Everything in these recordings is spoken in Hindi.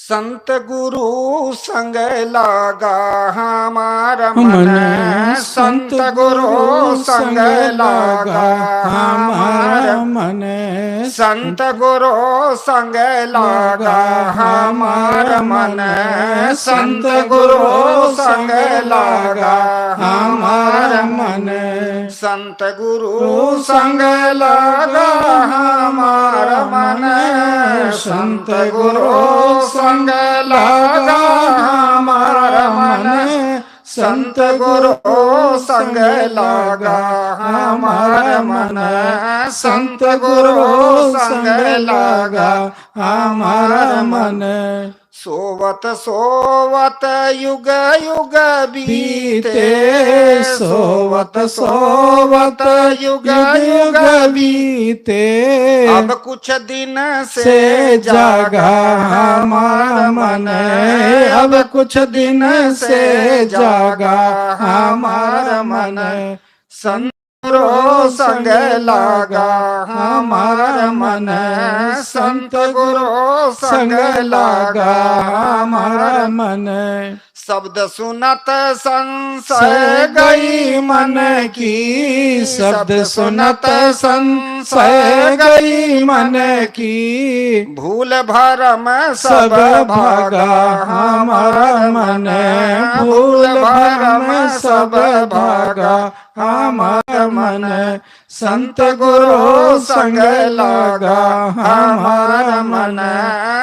संत गुरु संग लागा हमारा मन। मन संत संत गुरु गुरु संग संग लागा लागा हमारा। हमारा मन। संत गुरु संग लागा लागा हमारा हमारा मन। मन। संत संत गुरु गुरु संग संग लागा लागा हमारा हमारा मन। मन। संत गुरु गुरु संग संग लागा लागा हमारा हमारा मन। मन। संत संत गुरु गुरु संग संग लागा लागा हमारा हमारा मन। मन। संत संत गुरु गुरु संग संग लागा लागा हमारा हमारा मन। मन। संत संत गुरु गुरु संग संग लागा लागा हमारा हमारा मन। मन। सोवत सोवत युग युग बीते। बीते सोवत सोवत सोवत सोवत युग युग युग युग बीते। बीते। अब कुछ दिन से से जागा जागा हमारा हमारा मन। मन। अब अब कुछ कुछ दिन दिन से से जागा जागा हमारा हमारा मन। मन। संत गुरु गुरु संग संग लागा लागा हमारा हमारा मन। मन। संत संत गुरु संग संग लागा लागा हमारा। हमारा मन। शब्द सुनत संशय सह गई गई मन मन की। की। शब्द शब्द सुनत सुनत संशय संशय गई गई मन मन की। की। भूल भरम सब सब भागा भागा हमारा हमारा मन। मन। भूल भूल भरम भरम सब सब भागा भागा हमारा हमारा मन। मन। संत संत गुरु गुरु संग संग लागा लागा हमारा हमारा मन। मन।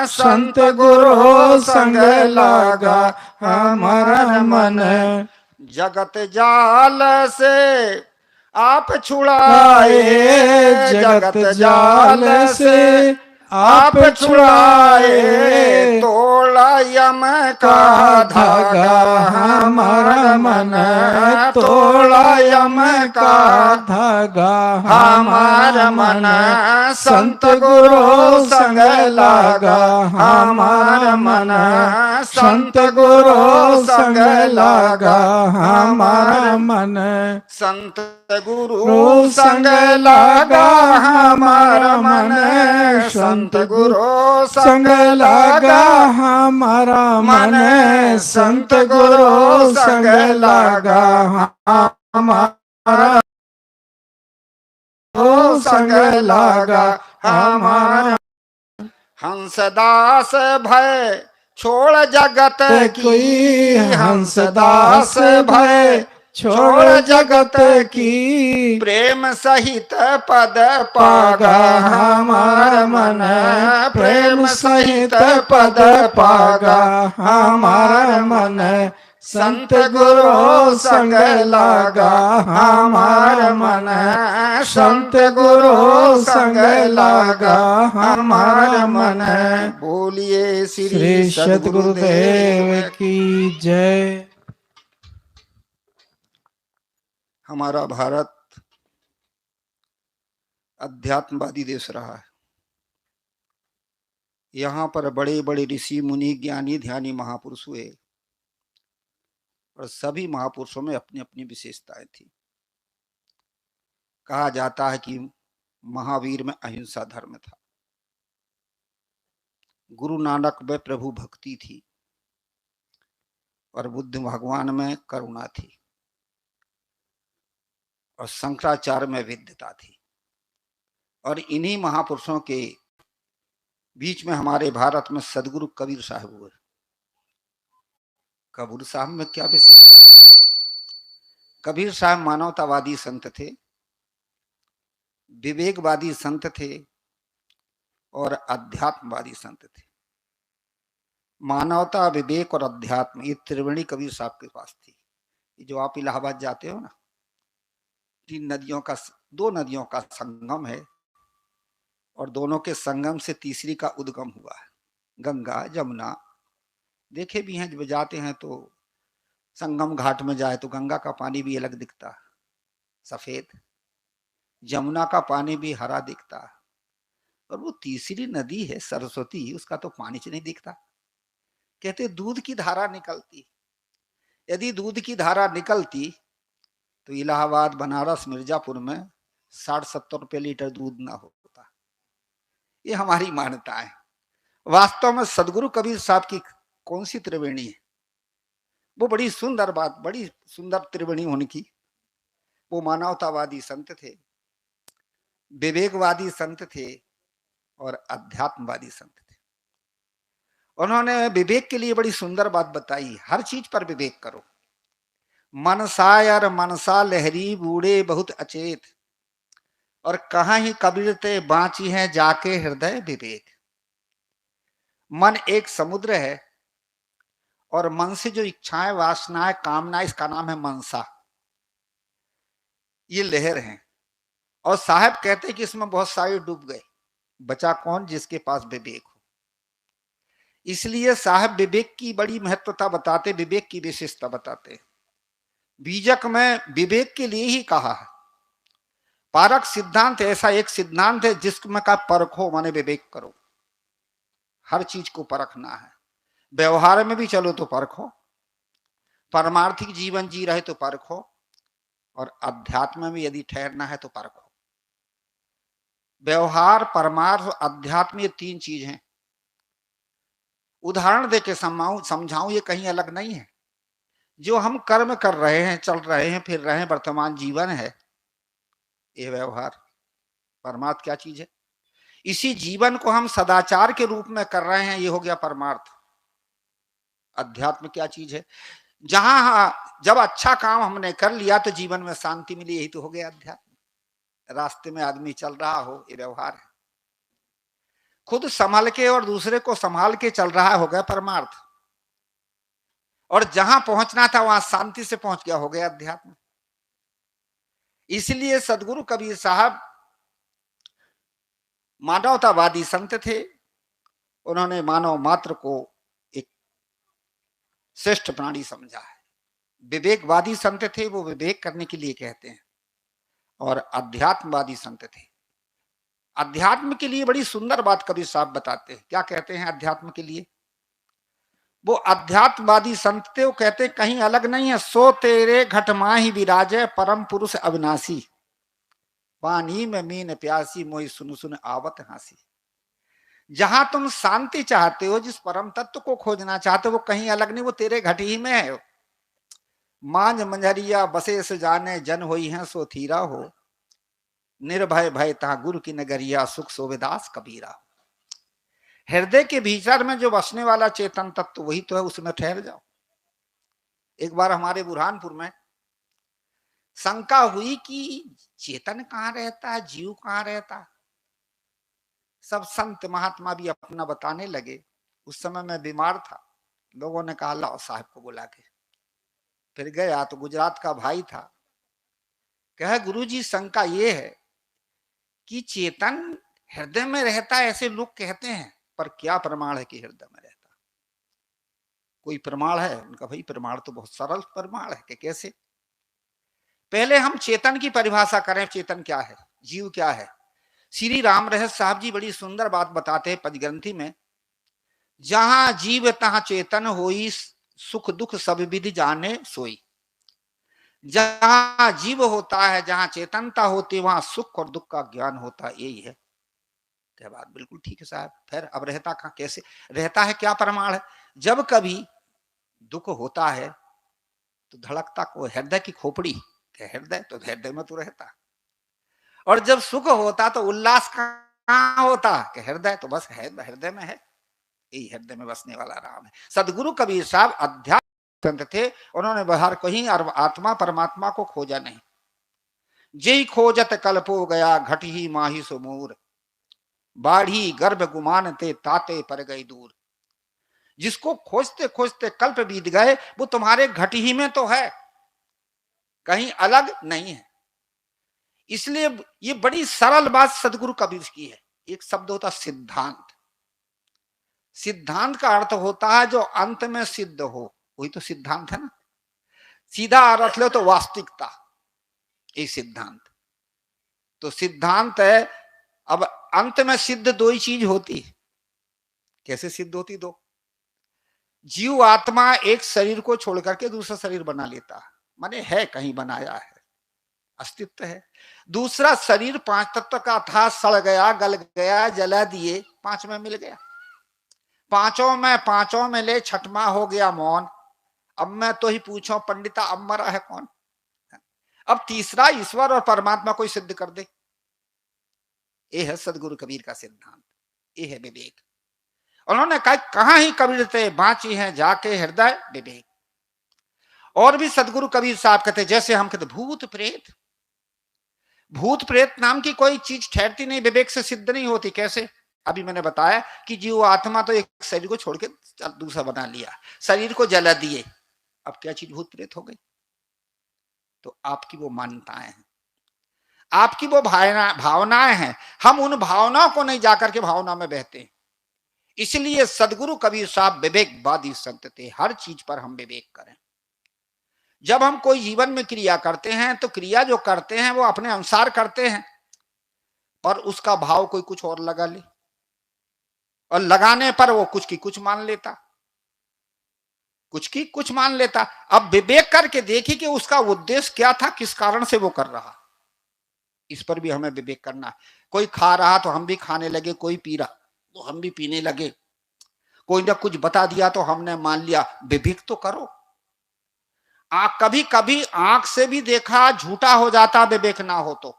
संत संत गुरु गुरु संग संग लागा लागा हमारा हमारा मन। मन। जगत जाल से आप आए छुड़ाए। जगत जगत जाल जाल से से आप आप छुड़ाए। छुड़ाए। तोड़ा यम का का धागा धागा हमारा हमारा मन। मन। तोड़ा तोड़ा यम यम का का धागा हमारा हमारा मन। मन। संत संत गुरु गुरु संग संग लागा लागा हमारा हमारा मन। मन। संत संत गुरु गुरु संग संग लागा लागा हमारा। हमारा मन। संत गुरु गुरु संग संग लागा लागा हमारा हमारा मन। मन। संत संत गुरु गुरु संग संग लागा लागा हमारा मन। मन। संत संत गुरु गुरु संग संग लागा लागा हमारा। गुरु गुरु संग संग लागा लागा हमारा। हमारा। हंसदास भय छोड़ जगत कोई की। हंसदास हंसदास भय भय छोड़ छोड़ जगत जगत की। की। प्रेम सहित पद पागा पागा हमारा हमारा मन। मन। प्रेम प्रेम सहित सहित पद पद पागा पागा हमारा हमारा मन। मन। संत संत गुरु गुरु संग संग लागा लागा हमारा हमारा मन। मन। संत संत गुरु गुरु संग संग लागा लागा हमारा हमारा मन। मन। बोलिए श्री श्री सद्गुरुदेव सद्गुरुदेव की जय। हमारा भारत अध्यात्मवादी देश रहा है। यहाँ पर बड़े बड़े ऋषि मुनि ज्ञानी ध्यानी महापुरुष हुए और सभी महापुरुषों में अपनी अपनी विशेषताएं थी। कहा जाता है कि महावीर में अहिंसा धर्म था। गुरु नानक में प्रभु भक्ति थी और बुद्ध भगवान में करुणा थी और शंकराचार्य में विद्वता थी। और इन्हीं महापुरुषों के बीच में हमारे भारत में सदगुरु कबीर साहब हुए। कबीर साहब में क्या विशेषता थी? कबीर साहब मानवतावादी संत थे, विवेकवादी संत थे और अध्यात्मवादी संत थे। मानवता, विवेक और अध्यात्म, ये त्रिवेणी कबीर साहब के पास थी। जो आप इलाहाबाद जाते हो ना, तीन नदियों का, दो नदियों का संगम है और दोनों के संगम से तीसरी का उद्गम हुआ है, गंगा जमुना। देखे भी हैं, जब जाते हैं तो संगम घाट में जाए तो गंगा का पानी भी अलग दिखता है, सफेद। जमुना का पानी भी हरा दिखता है। और वो तीसरी नदी है सरस्वती, उसका तो पानी नहीं दिखता। कहते दूध की धारा निकलती। यदि दूध की धारा निकलती तो इलाहाबाद, बनारस, मिर्जापुर में 60-70 रुपए लीटर दूध ना होता। ये हमारी मान्यता है। वास्तव में सदगुरु कबीर साहब की कौन सी त्रिवेणी है? वो बड़ी सुंदर बात, बड़ी सुंदर त्रिवेणी उनकी। वो मानवतावादी संत थे, विवेकवादी संत थे और अध्यात्मवादी संत थे। उन्होंने विवेक के लिए बड़ी सुंदर बात बताई, हर चीज पर विवेक करो। मनसायर मनसा लहरी बूढ़े बहुत अचेत, और कहां ही कबीर ते बांची है जाके हृदय विवेक। मन एक समुद्र है, और मन से जो इच्छाएं, वासनाएं, कामनाएं, इसका नाम है मनसा। ये लहर है, और साहब कहते हैं कि इसमें बहुत सारे डूब गए, बचा कौन? जिसके पास विवेक हो। इसलिए साहब विवेक की बड़ी महत्वता बताते, विवेक की विशेषता बताते। बीजक में विवेक के लिए ही कहा है। पारक सिद्धांत ऐसा एक सिद्धांत है जिसमें का परखो, माने विवेक करो। हर चीज को परखना है। व्यवहार में भी चलो तो परखो, परमार्थिक जीवन जी रहे तो परखो, और अध्यात्म में यदि ठहरना है तो परखो। व्यवहार, परमार्थ, अध्यात्म, ये तीन चीज हैं। उदाहरण देके समझाऊं, ये कहीं अलग नहीं है। जो हम कर्म कर रहे हैं, चल रहे हैं, फिर रहे हैं, वर्तमान जीवन है, ये व्यवहार। परमार्थ क्या चीज है? इसी जीवन को हम सदाचार के रूप में कर रहे हैं, ये हो गया परमार्थ। अध्यात्म क्या चीज है? जहां जब अच्छा काम हमने कर लिया तो जीवन में शांति मिली, यही तो हो गया अध्यात्म। रास्ते में आदमी चल रहा हो, ये व्यवहार है। खुद संभल के और दूसरे को संभाल के चल रहा, हो गया परमार्थ। और जहां पहुंचना था वहां शांति से पहुंच गया, हो गया अध्यात्म। इसलिए सदगुरु कबीर साहब मानवतावादी संत थे। उन्होंने मानव मात्र को एक श्रेष्ठ प्राणी समझा है। विवेकवादी संत थे, वो विवेक करने के लिए कहते हैं। और अध्यात्मवादी संत थे। अध्यात्म के लिए बड़ी सुंदर बात कबीर साहब बताते हैं। क्या कहते हैं अध्यात्म के लिए? वो अध्यात्मवादी संत थे, वो कहते कहीं अलग नहीं है। सो तेरे घट माही विराजे परम पुरुष अविनाशी, पानी में मीन प्यासी मोहि सुन सुन आवत हासी। जहां तुम शांति चाहते हो, जिस परम तत्व को खोजना चाहते हो, वो कहीं अलग नहीं, वो तेरे घट ही में है। मांझ मंझरिया बसे से जाने, जन होई है सो थीरा हो, निर्भय भय ता गुरु की नगरिया, सुख सोवेदास कबीरा। हृदय के भीतर में जो बसने वाला चेतन तत्व वही तो है, उसमें ठहर जाओ। एक बार हमारे बुरहानपुर में शंका हुई कि चेतन कहाँ रहता है, जीव कहाँ रहता है। सब संत महात्मा भी अपना बताने लगे। उस समय मैं बीमार था। लोगों ने कहा लाओ साहब को बुला के। फिर गया तो गुजरात का भाई था। कहे गुरुजी शंका ये है कि चेतन हृदय में रहता है, ऐसे लोग कहते हैं, पर क्या प्रमाण है कि हृदय में रहता? कोई प्रमाण है? उनका भाई प्रमाण तो बहुत सरल प्रमाण है कि कैसे। पहले हम चेतन की परिभाषा करें। चेतन क्या है, जीव क्या है? श्री राम रहस्य साहब जी बड़ी सुंदर बात बताते हैं पंचग्रंथी में। जहां जीव तहां चेतन होई, सुख दुख सब विधि जाने सोई। जहां जीव होता है, जहां चेतनता होती है, वहां सुख और दुख का ज्ञान होता है। यही है। क्या बात बिल्कुल ठीक है साहब। फिर अब रहता कहां, कैसे रहता है, क्या प्रमाण है? जब कभी दुख होता है तो धड़कता को हृदय की खोपड़ी, हृदय तो हृदय में तो रहता। और जब सुख होता तो उल्लास कहां होता? कि हृदय, तो बस है हृदय में है। यही हृदय में बसने वाला राम है। सदगुरु कबीर साहब अध्यात्म संत थे। उन्होंने बाहर कहीं आत्मा परमात्मा को खोजा नहीं। जय खोजत कल्पो गया, घट ही माही सुमूर, बाढ़ी गर्भ गुमानते ताते पर गई दूर। जिसको खोजते खोजते कल्प बीत गए, वो तुम्हारे घट ही में तो है, कहीं अलग नहीं है। इसलिए ये बड़ी सरल बात सदगुरु कबीर की है। एक शब्द होता सिद्धांत। सिद्धांत का अर्थ होता है जो अंत में सिद्ध हो, वही तो सिद्धांत है ना। सीधा अर्थ लो तो वास्तविकता, ये सिद्धांत। तो सिद्धांत है। अब अंत में सिद्ध दो ही चीज होती है। कैसे सिद्ध होती? दो। जीव आत्मा एक शरीर को छोड़ करके दूसरा शरीर बना लेता है, माने है कहीं बनाया है, अस्तित्व है। दूसरा शरीर पांच तत्व का था, सड़ गया, गल गया, जला दिए, पांच में मिल गया। पांचों में ले छठवां हो गया मौन। अब मैं तो ही पूछूं पंडिता, अब मरा है कौन? अब तीसरा ईश्वर और परमात्मा कोई सिद्ध कर दे। ये है सदगुरु कबीर का सिद्धांत, ये है विवेक। उन्होंने कहा कहां ही कबीर थे बांची हैं जाके हृदय विवेक। और भी सदगुरु कबीर साहब कहते, जैसे हम कहते भूत प्रेत, भूत प्रेत नाम की कोई चीज ठहरती नहीं, विवेक से सिद्ध नहीं होती। कैसे? अभी मैंने बताया कि जीव आत्मा तो एक शरीर को छोड़ के दूसरा बना लिया, शरीर को जला दिए, अब क्या चीज भूत प्रेत हो गई? तो आपकी वो मान्यताएं हैं, आपकी वो भावनाएं हैं। हम उन भावनाओं को नहीं जाकर के भावना में बहते हैं। इसलिए सदगुरु कबीर साहब विवेकवादी संत थे। हर चीज पर हम विवेक करें। जब हम कोई जीवन में क्रिया करते हैं तो क्रिया जो करते हैं वो अपने अनुसार करते हैं, और उसका भाव कोई कुछ और लगा ले, और लगाने पर वो कुछ की कुछ मान लेता, कुछ की कुछ मान लेता। अब विवेक करके देखिए कि उसका उद्देश्य क्या था, किस कारण से वो कर रहा। इस पर भी हमें विवेक करना है। कोई खा रहा तो हम भी खाने लगे, कोई पी रहा तो हम भी पीने लगे, कोई ने कुछ बता दिया तो हमने मान लिया। विवेक तो करो। कभी कभी आंख से भी देखा झूठा हो जाता विवेक ना हो तो।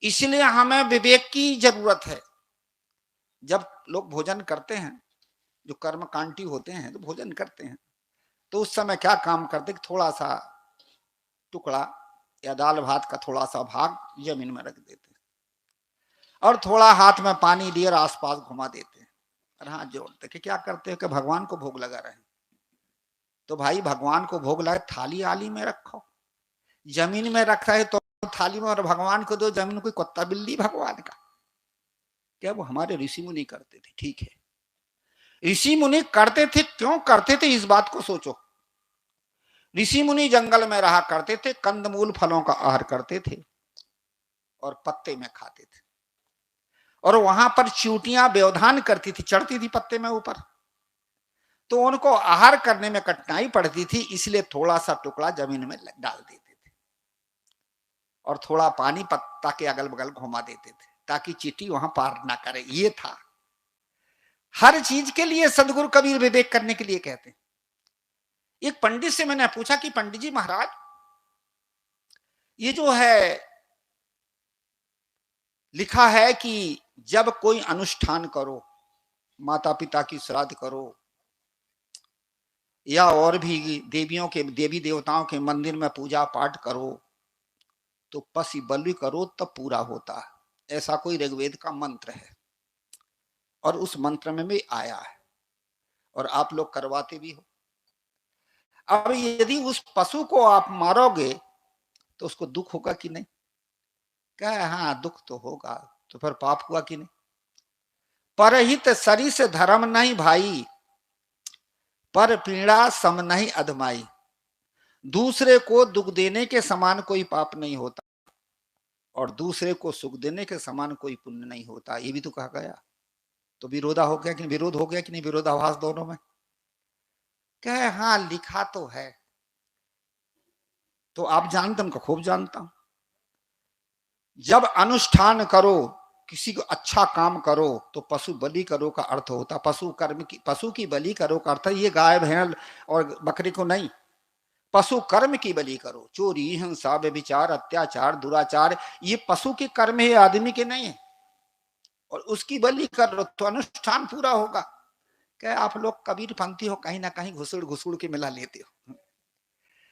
इसलिए हमें विवेक की जरूरत है। जब लोग भोजन करते हैं, जो कर्मकांडी होते हैं तो भोजन करते हैं, तो उस समय क्या काम करते, थोड़ा सा टुकड़ा या दाल भात का थोड़ा सा भाग जमीन में रख देते, और थोड़ा हाथ में पानी लिए आसपास घुमा देते और हाथ जोड़ते कि क्या करते हैं कि भगवान को भोग लगा रहे हैं। तो भाई भगवान को भोग लगा थाली आली में रखो, जमीन में रख रहे तो थाली में, और भगवान को दो जमीन, कोई कुत्ता बिल्ली भगवान का क्या? वो हमारे ऋषि मुनि करते थे। ठीक है, ऋषि मुनि करते थे, क्यों करते थे इस बात को सोचो। ऋषि मुनि जंगल में रहा करते थे, कंदमूल फलों का आहार करते थे और पत्ते में खाते थे, और वहां पर चींटियां व्यवधान करती थी, चढ़ती थी पत्ते में ऊपर, तो उनको आहार करने में कठिनाई पड़ती थी। इसलिए थोड़ा सा टुकड़ा जमीन में डाल देते थे और थोड़ा पानी पत्ता के अगल बगल घुमा देते थे ताकि चींटी वहां पार ना करे। ये था। हर चीज के लिए सदगुरु कबीर विवेक करने के लिए कहते हैं। एक पंडित से मैंने पूछा कि पंडित जी महाराज, ये जो है लिखा है कि जब कोई अनुष्ठान करो, माता पिता की श्राद्ध करो या और भी देवियों के देवी देवताओं के मंदिर में पूजा पाठ करो, तो पशु बलि करो तब पूरा होता है। ऐसा कोई ऋग्वेद का मंत्र है और उस मंत्र में भी आया है और आप लोग करवाते भी हो। अब यदि उस पशु को आप मारोगे तो उसको दुख होगा कि नहीं? क्या? हाँ, दुख तो होगा। तो फिर पाप हुआ कि नहीं? परहित सरी से धर्म नहीं भाई, पर पीड़ा सम नहीं अधमाई। दूसरे को दुख देने के समान कोई पाप नहीं होता और दूसरे को सुख देने के समान कोई पुण्य नहीं होता। ये भी तो कहा गया। तो विरोध हो गया कि नहीं? विरोधाभास दोनों में। क्या? हाँ, लिखा तो है। तो आप जानते, उनको खूब जानता हूं। जब अनुष्ठान करो, किसी को अच्छा काम करो, तो पशु बलि करो का अर्थ होता, पशु की बलि करो का अर्थ ये गाय भेड़ और बकरी को नहीं, पशु कर्म की बलि करो। चोरी, हिंसा, व्यभिचार, अत्याचार, दुराचार, ये पशु के कर्म है, आदमी के नहीं है। और उसकी बलि करो तो अनुष्ठान पूरा होगा। क्या आप लोग कबीर पंथी हो, कहीं ना कहीं घुसुड़ घुसुड़ के मिला लेते हो।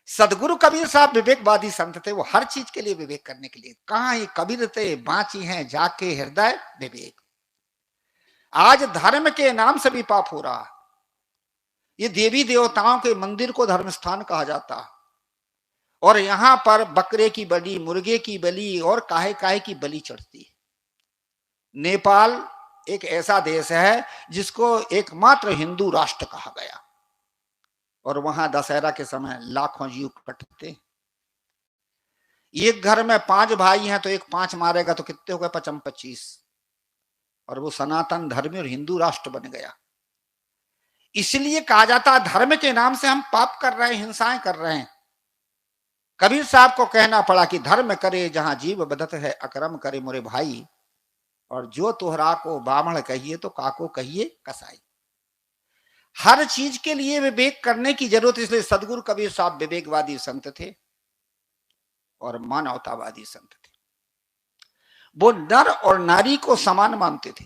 सदगुरु कबीर साहब विवेकवादी संत थे। वो हर चीज के लिए विवेक करने के लिए। कहां ये कबीर थे बांची हैं जाके हृदय विवेक। आज धर्म के नाम से भी पाप हो रहा है। ये देवी देवताओं के मंदिर को धर्म स्थान कहा जाता है और यहां पर बकरे की बलि, मुर्गे की बलि और काहे काहे की बलि चढ़ती है। नेपाल एक ऐसा देश है जिसको एकमात्र हिंदू राष्ट्र कहा गया और वहां दशहरा के समय लाखों जीव कटते। एक घर में 5 भाई हैं तो एक 5 मारेगा तो कितने हो गए? 25। और वो सनातन धर्म और हिंदू राष्ट्र बन गया। इसलिए कहा जाता है धर्म के नाम से हम पाप कर रहे हैं, हिंसाएं कर रहे हैं। कबीर साहब को कहना पड़ा कि धर्म करे जहां जीव बदत है, अकरम करे मोरे भाई, और जो तोहरा को बामण कहिए तो काको कहिए कसाई। हर चीज के लिए विवेक करने की जरूरत, इसलिए सदगुरु कबीर साहब विवेकवादी संत थे और मानवतावादी संत थे। वो नर और नारी को समान मानते थे,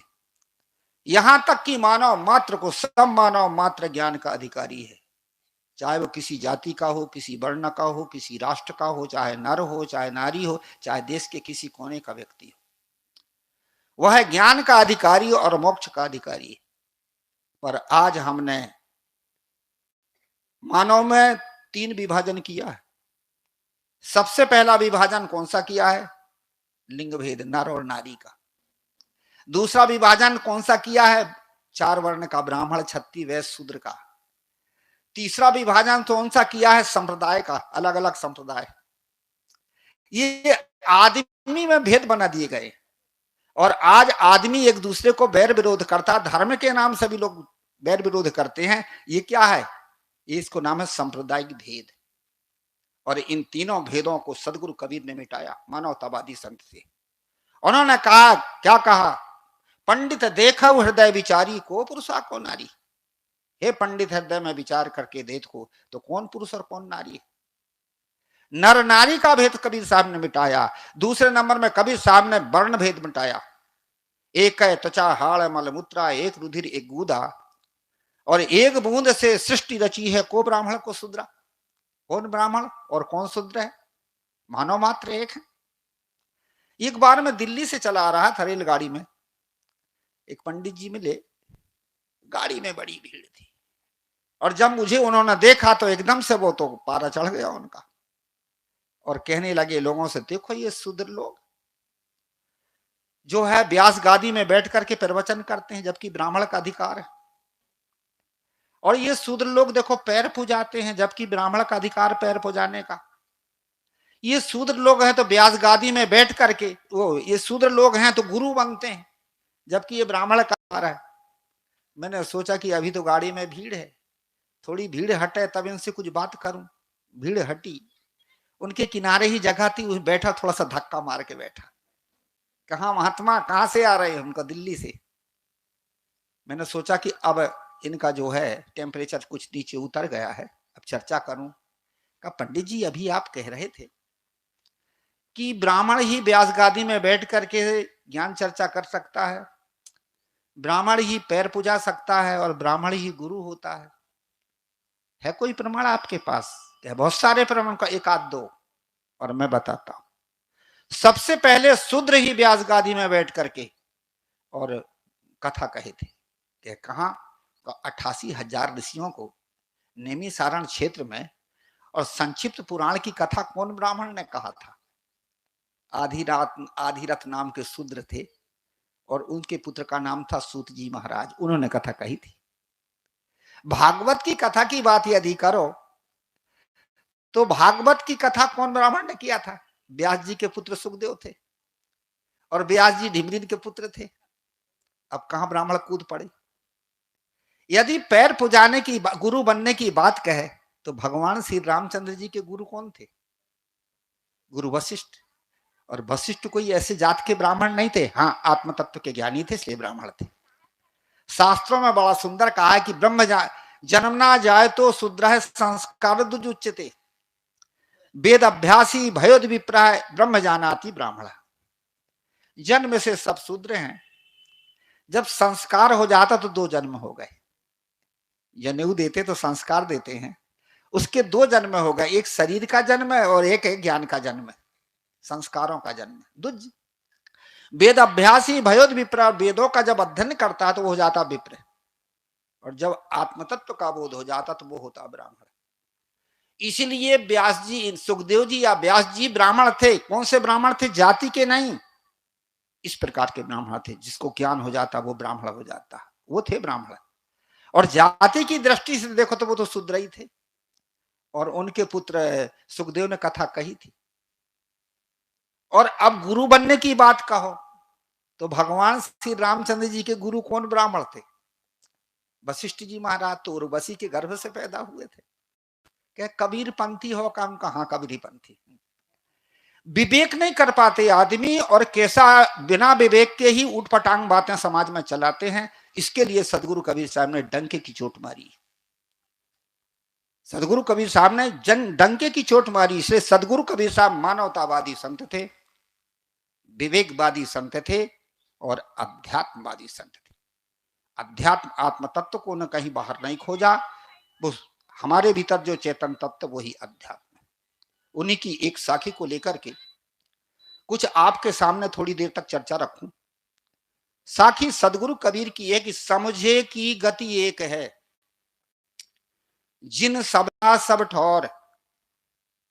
यहां तक कि मानव मात्र को सब मानव मात्र ज्ञान का अधिकारी है, चाहे वो किसी जाति का हो, किसी वर्ण का हो, किसी राष्ट्र का हो, चाहे नर हो चाहे नारी हो, चाहे देश के किसी कोने का व्यक्ति हो, वह ज्ञान का अधिकारी और मोक्ष का अधिकारी है। पर आज हमने मानव में 3 विभाजन किया है। सबसे पहला विभाजन कौन सा किया है? लिंग भेद, नर और नारी का। दूसरा विभाजन कौन सा किया है? 4 वर्ण का, ब्राह्मण क्षत्रिय वैश्य शूद्र का। तीसरा विभाजन कौन सा किया है? संप्रदाय का, अलग अलग संप्रदाय। ये आदमी में भेद बना दिए गए और आज आदमी एक दूसरे को बैर विरोध करता, धर्म के नाम से भी लोग बैर विरोध करते हैं। ये क्या है? इसको नाम है सांप्रदायिक भेद। और इन तीनों भेदों को सदगुरु कबीर ने मिटाया, मानवतावादी संत से। उन्होंने कहा, क्या कहा? पंडित देखो हृदय विचारी, को पुरुषा को नारी। हे पंडित, हृदय में विचार करके देखो तो कौन पुरुष और कौन नारी है। नर नारी का भेद कबीर साहब ने मिटाया। दूसरे नंबर में कबीर साहब ने वर्ण भेद मिटाया। एक है त्वचा हाड़ मलमूत्रा, एक रुधिर एक गूदा, और एक बूंद से सृष्टि रची है, को ब्राह्मण को शूद्रा। कौन ब्राह्मण और कौन शूद्र है? मानव मात्र एक है। एक बार मैं दिल्ली से चला आ रहा था रेलगाड़ी में, एक पंडित जी मिले, गाड़ी में बड़ी भीड़ थी, और जब मुझे उन्होंने देखा तो एकदम से वो तो पारा चढ़ गया उनका, और कहने लगे लोगों से, देखो ये शूद्र लोग जो है व्यास गादी में बैठ करके प्रवचन करते हैं, जबकि ब्राह्मण का अधिकार है। और ये शूद्र लोग देखो पैर पूजाते हैं, जबकि ब्राह्मण का अधिकार पैर पूजाने का। ये शूद्र लोग हैं तो व्यास गादी में बैठ करके ये शूद्र लोग हैं तो गुरु बनते हैं, जबकि ये ब्राह्मण का अधिकार है। मैंने सोचा कि अभी तो गाड़ी में भीड़ है, थोड़ी भीड़ हटे तब इनसे कुछ बात करूं। भीड़ हटी, उनके किनारे ही जगह थी, बैठा, थोड़ा सा धक्का मार के बैठा। कहा महात्मा कहां से आ रहे हैं? उनका दिल्ली से। मैंने सोचा कि अब इनका जो है टेम्परेचर कुछ नीचे उतर गया है, अब चर्चा करूं। कहा पंडित जी, अभी आप कह रहे थे कि ब्राह्मण ही व्यास गादी में बैठ करके ज्ञान चर्चा कर सकता है, ब्राह्मण ही पैर पूजा सकता है और ब्राह्मण ही गुरु होता है कोई प्रमाण आपके पास? बहुत सारे प्रमाण का, एक आध दो, और मैं बताता हूं। सबसे पहले शूद्र ही व्यास गादी में बैठ करके और कथा कहे थे। कहा? 88,000 ऋषियों को नेमी सारण क्षेत्र में, और संक्षिप्त पुराण की कथा कौन ब्राह्मण ने कहा था? आधिरथ नाम के शूद्र थे, और उनके पुत्र का नाम था सूत जी महाराज, उन्होंने कथा कही थी। भागवत की कथा की बात यदि करो तो भागवत की कथा कौन ब्राह्मण ने किया था? व्यास जी के पुत्र सुखदेव थे, और व्यास जी ढिमरिन के पुत्र थे। अब कहां ब्राह्मण कूद पड़े? यदि पैर पुजाने की, गुरु बनने की बात कहे तो भगवान श्री रामचंद्र जी के गुरु कौन थे? गुरु वशिष्ठ। और वशिष्ठ कोई ऐसे जात के ब्राह्मण नहीं थे, हाँ आत्म तत्व के ज्ञानी थे, इसलिए ब्राह्मण थे। शास्त्रों में बड़ा सुंदर कहा है कि ब्रह्म जन्मना जाए तो शूद्र संस्कार दुजुच्यते, वेद अभ्यासी भयोद विप्राय ब्रह्म जानाति ब्राह्मण। जन्म से सब शूद्र हैं, जब संस्कार हो जाता तो 2 जन्म हो गए। जनेऊ देते तो संस्कार देते हैं, उसके 2 जन्म हो गए, एक शरीर का जन्म है और एक है ज्ञान का जन्म है, संस्कारों का जन्म। दुज वेद अभ्यासी भयोद विप्र, वेदों का जब अध्ययन करता है तो वो हो जाता विप्र, और जब आत्मतत्व का बोध हो जाता तो वो होता ब्राह्मण। इसीलिए व्यास जी, सुखदेव जी या व्यास जी ब्राह्मण थे। कौन से ब्राह्मण थे? जाति के नहीं, इस प्रकार के ब्राह्मण थे जिसको ज्ञान हो जाता वो ब्राह्मण हो जाता, वो थे ब्राह्मण। और जाति की दृष्टि से देखो तो वो तो शूद्र ही थे, और उनके पुत्र सुखदेव ने कथा कही थी। और अब गुरु बनने की बात कहो तो भगवान श्री रामचंद्र जी के गुरु कौन ब्राह्मण थे? वशिष्ठ जी महाराज तो उर्वशी के गर्भ से पैदा हुए थे। क्या कबीर पंथी हो? काम कहां कबीर पंथी। विवेक नहीं कर पाते आदमी, और कैसा बिना विवेक के ही उठपटांग बातें समाज में चलाते हैं। इसके लिए सदगुरु कबीर साहब ने डंके की चोट मारी। सदगुरु कबीर साहब ने डंके की चोट मारी, इसलिए सदगुरु कबीर साहब मानवतावादी संत थे, विवेकवादी संत थे और अध्यात्मवादी संत थे। अध्यात्म आत्म तत्व को न कहीं बाहर नहीं खोजा, वो हमारे भीतर जो चेतन तत्व वही अध्यात्म है। उन्हीं की एक साखी को लेकर के कुछ आपके सामने थोड़ी देर तक चर्चा रखूं। साखी सदगुरु कबीर की है कि समझे की गति एक है, जिन सबका सब ठौर,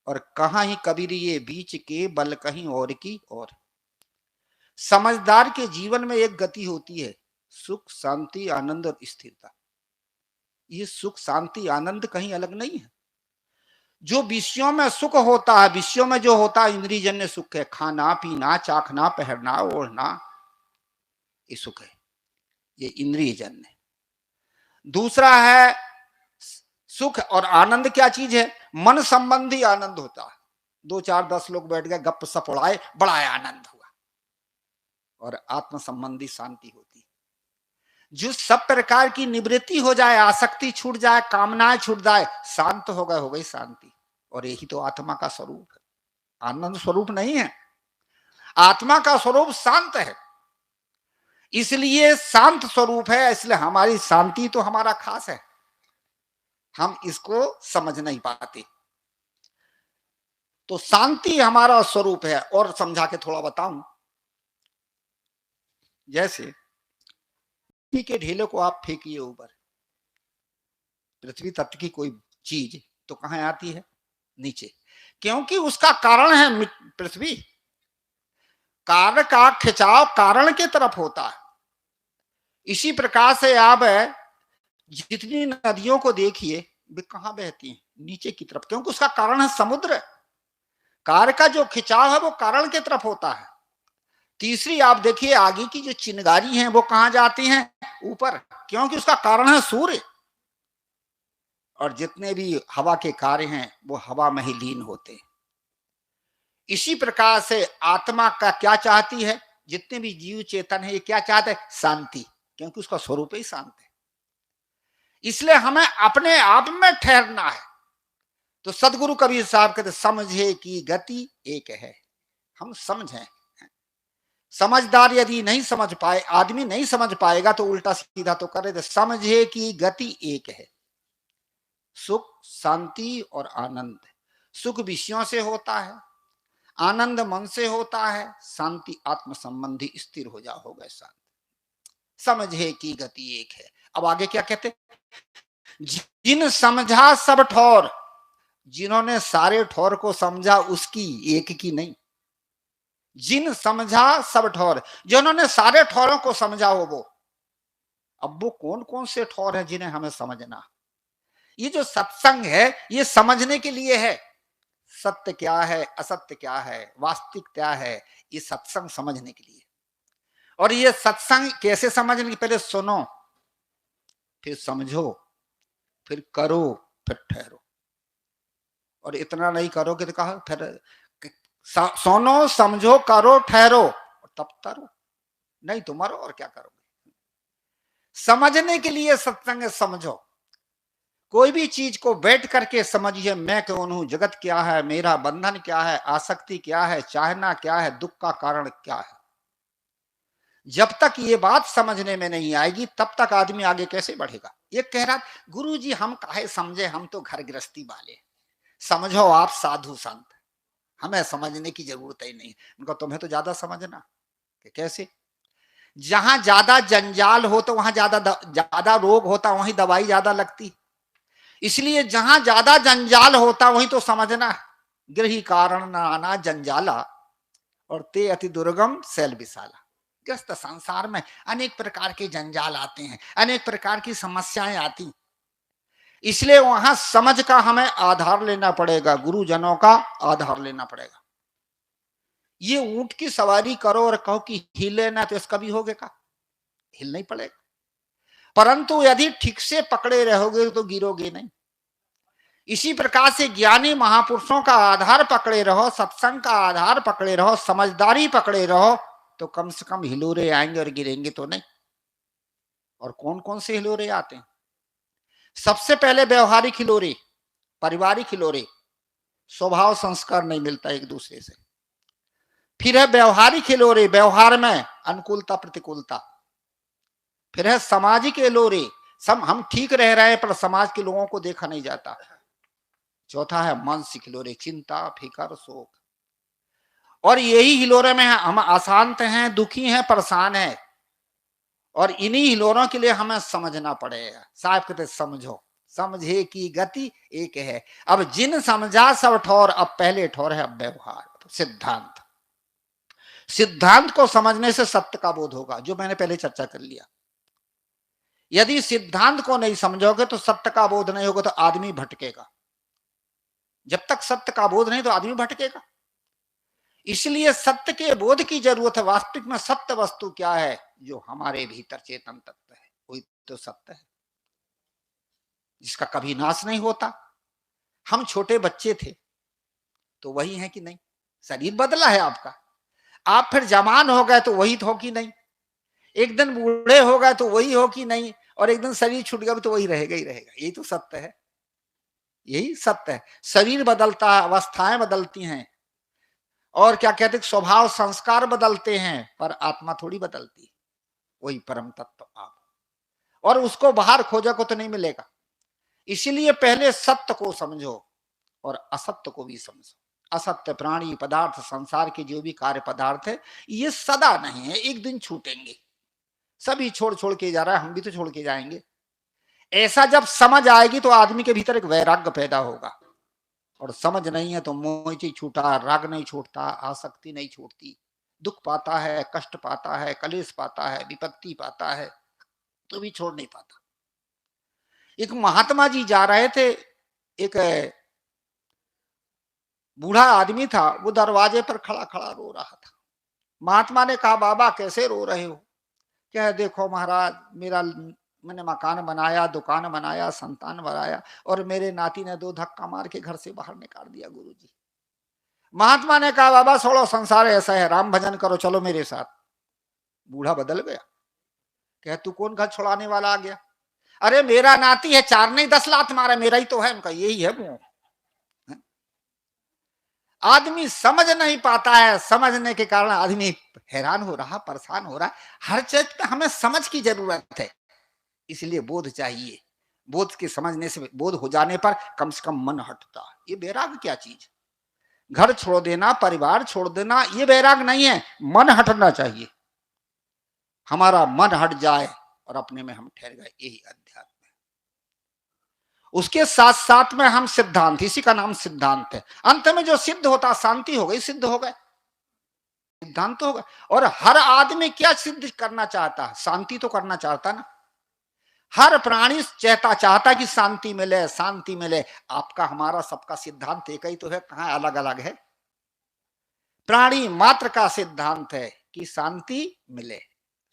और कहां ही कबीर ये बीच के बल कहीं और की और। समझदार के जीवन में एक गति होती है, सुख शांति आनंद और स्थिरता। ये सुख शांति आनंद कहीं अलग नहीं है। जो विषयों में सुख होता है, विषयों में जो होता है इंद्रियजन्य सुख है, खाना पीना चाखना पहनना ओढ़ना, ये सुख है, ये इंद्रियजन्य है। दूसरा है सुख और आनंद, क्या चीज है? मन संबंधी आनंद होता है। 2 4 10 लोग बैठ गए, गप सप उड़ाए, बड़ा आनंद हुआ। और आत्म संबंधी शांति होती है, जो सब प्रकार की निवृत्ति हो जाए, आसक्ति छूट जाए, कामनाएं छूट जाए, शांत हो गई शांति। और यही तो आत्मा का स्वरूप है, आनंद स्वरूप नहीं है। आत्मा का स्वरूप शांत है, इसलिए शांत स्वरूप है, इसलिए हमारी शांति तो हमारा खास है। हम इसको समझ नहीं पाते। तो शांति हमारा स्वरूप है। और समझा के थोड़ा बताऊं, जैसे मिट्टी के ढेले को आप फेंकिए ऊपर, पृथ्वी तत्व की कोई चीज, तो कहां आती है? नीचे, क्योंकि उसका कारण है पृथ्वी। कार्य का खिंचाव कारण के तरफ होता है। इसी प्रकार से आप जितनी नदियों को देखिए, वे कहां बहती हैं? नीचे की तरफ, क्योंकि उसका कारण है समुद्र। कार्य का जो खिंचाव है वो कारण के तरफ होता है। तीसरी आप देखिए, आगे की जो चिंगारी हैं वो कहां जाती हैं? ऊपर, क्योंकि उसका कारण है सूर्य। और जितने भी हवा के कार्य हैं वो हवा में ही लीन होते हैं। इसी प्रकार से आत्मा का क्या चाहती है? जितने भी जीव चेतन है ये क्या चाहते हैं? शांति, क्योंकि उसका स्वरूप ही शांत है। इसलिए हमें अपने आप में ठहरना है। तो सदगुरु कबीर साहब कहते समझे की गति एक है। हम समझें। समझदार यदि नहीं समझ पाए, आदमी नहीं समझ पाएगा तो उल्टा सीधा तो करे। तो समझे की गति एक है, सुख शांति और आनंद। सुख विषयों से होता है, आनंद मन से होता है, शांति आत्म संबंधी स्थिर हो होगा शांत। समझे की गति एक है। अब आगे क्या कहते? जिन समझा सब ठौर, जिन्होंने सारे ठौर को समझा उसकी, एक की नहीं। जिन समझा सब ठौर, जिन्होंने सारे ठौरों को समझा हो वो। अब वो कौन कौन से ठौर हैं जिन्हें हमें समझना? ये जो सत्संग है ये समझने के लिए है। सत्य क्या है, असत्य क्या है, वास्तविक क्या है, ये सत्संग समझने के लिए। और ये सत्संग कैसे समझने की? पहले सुनो, फिर समझो, फिर करो, फिर ठहरो। और इतना नहीं करोगे तो कहा फिर सुनो समझो करो ठहरो, तब तरो, नहीं तो मरो। और क्या करोगे? समझने के लिए सत्संग समझो। कोई भी चीज को बैठ करके समझिए, मैं कौन हूं, जगत क्या है, मेरा बंधन क्या है, आसक्ति क्या है, चाहना क्या है, दुख का कारण क्या है। जब तक ये बात समझने में नहीं आएगी तब तक आदमी आगे कैसे बढ़ेगा? ये कह रहा गुरु जी हम काहे समझे, हम तो घर गृहस्थी वाले। समझो आप साधु संत, हमें समझने की जरूरत ही नहीं। उनको तुम्हें तो ज्यादा समझना। कैसे? जहां ज्यादा जंजाल हो तो वहां ज्यादा रोग होता, वहीं दवाई ज्यादा लगती। इसलिए जहां ज्यादा जंजाल होता वहीं तो समझना। गृही कारण नाना जंजाला और ते अति दुर्गम शैल विशाला। ग्रस्त संसार में अनेक प्रकार के जंजाल आते हैं, अनेक प्रकार की समस्याएं आती। इसलिए वहां समझ का हमें आधार लेना पड़ेगा, गुरुजनों का आधार लेना पड़ेगा। ये ऊंट की सवारी करो और कहो कि हिले ना, तो इसका भी होगा का? हिल नहीं पड़ेगा। परंतु यदि ठीक से पकड़े रहोगे तो गिरोगे नहीं। इसी प्रकार से ज्ञानी महापुरुषों का आधार पकड़े रहो, सत्संग का आधार पकड़े रहो, समझदारी पकड़े रहो, तो कम से कम हिलोरे आएंगे और गिरेंगे तो नहीं। और कौन कौन से हिलोरे आते हैं? सबसे पहले व्यवहारिक हिलोरे, पारिवारिक हिलोरे, स्वभाव संस्कार नहीं मिलता एक दूसरे से। फिर है व्यवहारिक हिलोरे, व्यवहार में अनुकूलता प्रतिकूलता। फिर है सामाजिक हिलोरे, हम ठीक रह रहे हैं पर समाज के लोगों को देखा नहीं जाता। चौथा है मानसिक हिलोरे, चिंता फिकर शोक। और यही हिलोरे में हम अशांत हैं, दुखी हैं, परेशान हैं, और इन्हीं हिलोरों के लिए हमें समझना पड़ेगा। साहब कहते समझो, समझे की गति एक है। अब जिन समझा सब ठौर, अब पहले ठौर है व्यवहार, सिद्धांत। सिद्धांत को समझने से सत्य का बोध होगा, जो मैंने पहले चर्चा कर लिया। यदि सिद्धांत को नहीं समझोगे तो सत्य का बोध नहीं होगा, तो आदमी भटकेगा। जब तक सत्य का बोध नहीं तो आदमी भटकेगा। इसलिए सत्य के बोध की जरूरत है। वास्तविक में सत्य वस्तु क्या है? जो हमारे भीतर चेतन तत्व है, वही तो सत्य है, जिसका कभी नाश नहीं होता। हम छोटे बच्चे थे तो वही है कि नहीं? शरीर बदला है आपका, आप फिर जवान हो गए तो वही हो कि नहीं? एक दिन बूढ़े हो गए तो वही हो कि नहीं? और एक दिन शरीर छूट गया तो वही रहेगा ही रहेगा। यही तो सत्य है, यही सत्य है। शरीर बदलता है, अवस्थाएं बदलती हैं, और क्या कहते हैं, स्वभाव संस्कार बदलते हैं, पर आत्मा थोड़ी बदलती है। वही परम तत्व आप, और उसको बाहर खोजोगे तो नहीं मिलेगा। इसीलिए पहले सत्य को समझो और असत्य को भी समझो। असत्य प्राणी पदार्थ, संसार के जो भी कार्य पदार्थ है, ये सदा नहीं है, एक दिन छूटेंगे। सभी छोड़ छोड़ के जा रहा है, हम भी तो छोड़ के जाएंगे। ऐसा जब समझ आएगी तो आदमी के भीतर एक वैराग्य पैदा होगा। और समझ नहीं है तो मोह छूटा, राग नहीं छूटता, आसक्ति नहीं छूटती, दुख पाता है, कष्ट पाता है, कलेश पाता है, विपत्ति पाता है, तो भी छोड़ नहीं पाता। एक महात्मा जी जा रहे थे, एक बूढ़ा आदमी था, वो दरवाजे पर खड़ा खड़ा रो रहा था। महात्मा ने कहा, बाबा कैसे रो रहे हो? क्या देखो महाराज, मैंने मकान बनाया, दुकान बनाया, संतान बनाया, और मेरे नाती ने 2 धक्का मार के घर से बाहर निकाल दिया गुरुजी। महात्मा ने कहा, बाबा छोड़ो, संसार ऐसा है, राम भजन करो, चलो मेरे साथ। बूढ़ा बदल गया, कह तू कौन घर छुड़ाने वाला आ गया? अरे मेरा नाती है, 4 नहीं 10 लात मारा, मेरा ही तो है। उनका यही है वो। आदमी समझ नहीं पाता है, समझने के कारण आदमी हैरान हो रहा, परेशान हो रहा। हर चीज में हमें समझ की जरूरत है, इसलिए बोध चाहिए। बोध के समझने से, बोध हो जाने पर कम से कम मन हटता। ये वैराग क्या चीज? घर छोड़ देना, परिवार छोड़ देना, ये वैराग नहीं है। मन हटना चाहिए। हमारा मन हट जाए और अपने में हम ठहर गए, यही अध्यात्म है। उसके साथ साथ में हम सिद्धांत, इसी का नाम सिद्धांत है। अंत में जो सिद्ध होता, शांति हो गई, सिद्ध हो गए, सिद्धांत तो होगा। और हर आदमी क्या सिद्ध करना चाहता है? शांति तो करना चाहता ना। हर प्राणी चाहता कि शांति मिले, शांति मिले। आपका हमारा सबका सिद्धांत एक ही तो है, कहां अलग अलग है? प्राणी मात्र का सिद्धांत है कि शांति मिले,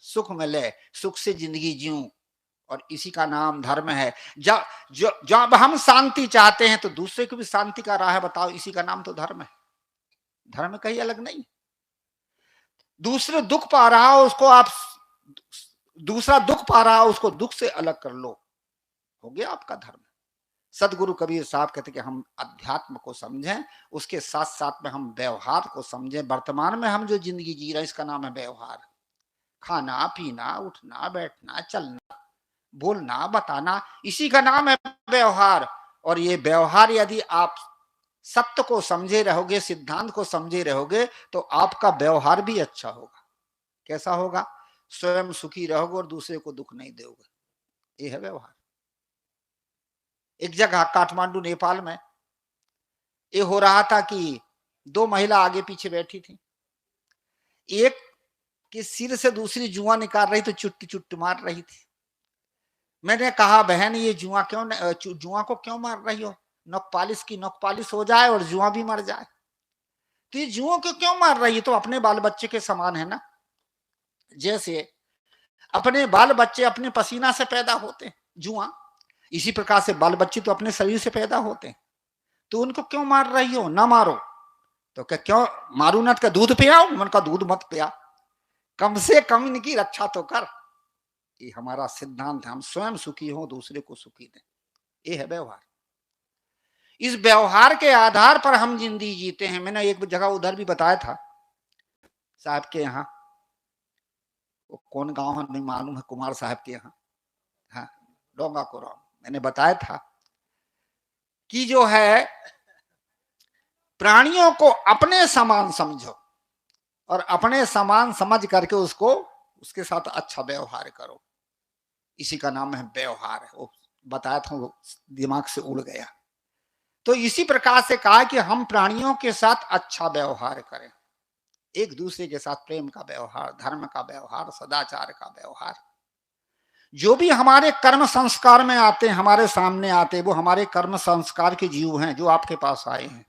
सुख मिले, सुख से जिंदगी जीऊं, और इसी का नाम धर्म है। जब हम शांति चाहते हैं तो दूसरे को भी शांति का राह बताओ, इसी का नाम तो धर्म है। धर्म कहीं अलग नहीं। दूसरे दुख पा रहा हो उसको आप, दूसरा दुख पा रहा हो उसको दुख से अलग कर लो, हो गया आपका धर्म। सदगुरु कबीर साहब कहते कि हम अध्यात्म को समझें, उसके साथ साथ में हम व्यवहार को समझें। वर्तमान में हम जो जिंदगी जी रहे हैं, इसका नाम है व्यवहार। खाना पीना, उठना बैठना, चलना, बोलना बताना, इसी का नाम है व्यवहार। और ये व्यवहार यदि आप सत्य को समझे रहोगे, सिद्धांत को समझे रहोगे, तो आपका व्यवहार भी अच्छा होगा। कैसा होगा? स्वयं सुखी रहोगे और दूसरे को दुख नहीं दोगे। ये है व्यवहार। एक जगह काठमांडू नेपाल में ये हो रहा था कि 2 महिला आगे पीछे बैठी थी। एक के सिर से दूसरी जुआ निकाल रही तो चुट्टी चुट्टी मार रही थी। मैंने कहा, बहन ये जुआ को क्यों मार रही हो? नोक पालिश की नोक पालिश हो जाए और जुआ भी मर जाए, तो ये जुओं को क्यों मार रही है? तो अपने बाल बच्चे के समान है ना। जैसे अपने बाल बच्चे अपने पसीना से पैदा होते हैं, जुआ, इसी प्रकार से बाल बच्चे तो अपने शरीर से पैदा होते हैं। तो उनको क्यों मार रही हो? ना मारो। तो क्या क्यों मारू? ना का दूध पियाओ? उनका दूध मत पिया, कम से कम इनकी रक्षा तो कर। ये हमारा सिद्धांत है, हम स्वयं सुखी हो, दूसरे को सुखी दें। ये है व्यवहार। इस व्यवहार के आधार पर हम जिंदगी जीते हैं। मैंने एक जगह उधर भी बताया था साहब के यहाँ, वो कौन गांव है नहीं मालूम है, कुमार साहब के यहाँ, हाँ डोंगा कोराम, मैंने बताया था कि जो है प्राणियों को अपने समान समझो और अपने समान समझ करके उसको उसके साथ अच्छा व्यवहार करो, इसी का नाम है व्यवहार। वो बताया था, वो दिमाग से उड़ गया। तो इसी प्रकार से कहा कि हम प्राणियों के साथ अच्छा व्यवहार करें, एक दूसरे के साथ प्रेम का व्यवहार, धर्म का व्यवहार, सदाचार का व्यवहार। जो भी हमारे कर्म संस्कार में आते हैं, हमारे सामने आते हैं, वो हमारे कर्म संस्कार के जीव हैं जो आपके पास आए हैं,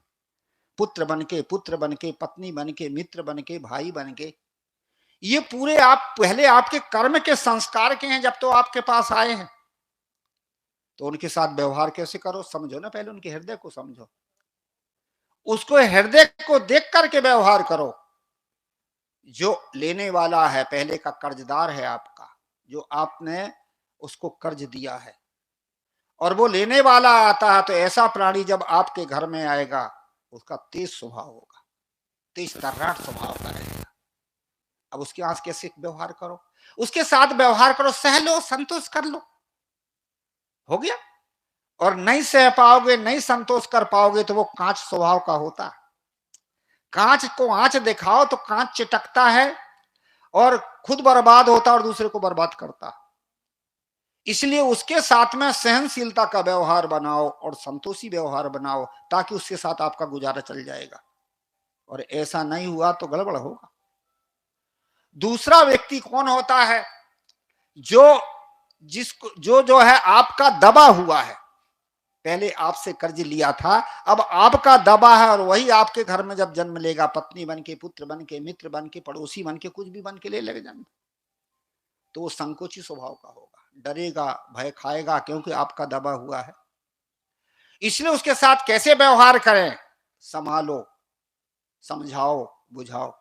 पुत्र बनके, पुत्र बनके, पत्नी बनके, मित्र बनके, भाई बनके। ये पूरे आप पहले आपके कर्म के संस्कार के हैं जब तो आपके पास आए हैं। तो उनके साथ व्यवहार कैसे करो, समझो ना, पहले उनके हृदय को समझो, उसको हृदय को देख करके व्यवहार करो। जो लेने वाला है, पहले का कर्जदार है आपका, जो आपने उसको कर्ज दिया है, और वो लेने वाला आता है, तो ऐसा प्राणी जब आपके घर में आएगा उसका तेज स्वभाव होगा, तेज तर्राट स्वभाव का रहेगा। अब उसके आस कैसे व्यवहार करो, उसके साथ व्यवहार करो, सह लो, संतोष कर लो, हो गया। और नहीं सह पाओगे, नहीं संतोष कर पाओगे तो वो कांच स्वभाव का होता है। कांच को आंच दिखाओ तो कांच चिटकता है और खुद बर्बाद होता और दूसरे को बर्बाद करता। इसलिए उसके साथ में सहनशीलता का व्यवहार बनाओ और संतोषी व्यवहार बनाओ, ताकि उसके साथ आपका गुजारा चल जाएगा। और ऐसा नहीं हुआ तो गड़बड़ होगा। दूसरा व्यक्ति कौन होता है, जो जिसको जो है आपका दबा हुआ है, पहले आपसे कर्ज लिया था, अब आपका दबा है, और वही आपके घर में जब जन्म लेगा, पत्नी बन के, पुत्र बन के, मित्र बन के, पड़ोसी बन के, कुछ भी बन के ले लेगा जन्म, तो वो संकोची स्वभाव का होगा, डरेगा, भय खाएगा, क्योंकि आपका दबा हुआ है। इसलिए उसके साथ कैसे व्यवहार करें, संभालो, समझाओ, बुझाओ।